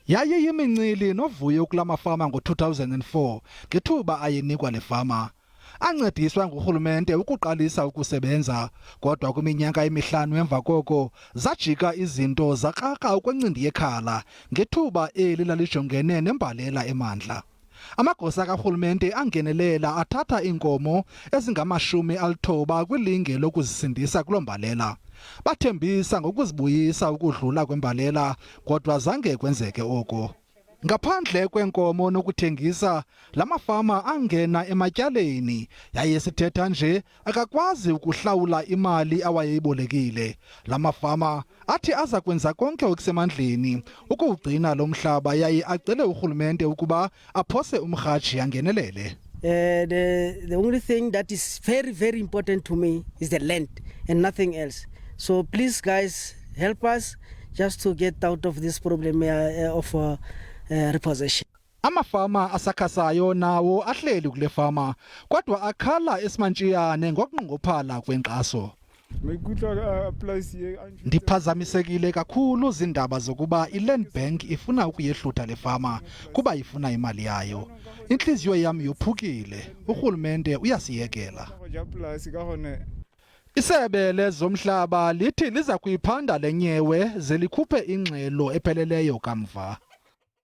Yayiyimincili novuyo kulamafama ngo-2004 ngethuba ayinikwa le fama. Ancediswa ngurhulumente ukuqalisa ukusebenza, kodwa kwiminyaka emihlanu emva koko zajika izinto zakraka ukwencindi yekhala ngethuba eli lalijongene nembalela eMntla. Amagosa karhulumente angenelela athatha iinkomo ezingama-90 kwilinge lokuzisindisa kuloo mbalela. Bathembisa ngokuzibuyisa ukudlula kwembalela, kodwa zange kwenzeke oko. Ngaphandle kwenkomo nokuthengisa, lamafama angena ematyaleni, yaye sithetha nje akakwazi ukuhlawula imali awayeyibolekile. Lamafama athi aza kwenza konke okusemandleni ukuwugcina lo mhlaba, yaye acele urhulumente ukuba aphose umrhatshi angenelele. The only thing that is very, very important to me is the land and nothing else. So please, guys, help us just to get out of this problem of repossession. Amafama asakhasayo nawo ahleli kule fama, kodwa akhala esimantshiyane ngokunqongophala kwenkxaso. Ndiphazamisekile kakhulu zindaba zokuba iLand Bank ifuna ukuyehlutha le fama kuba ifuna imali yayo. Intliziyo yam yophukile, urhulumente uyasiyekela. Isebe lezomhlaba lithi liza kuyiphanda le nyewe ze likhuphe ingxelo epheleleyo kamva.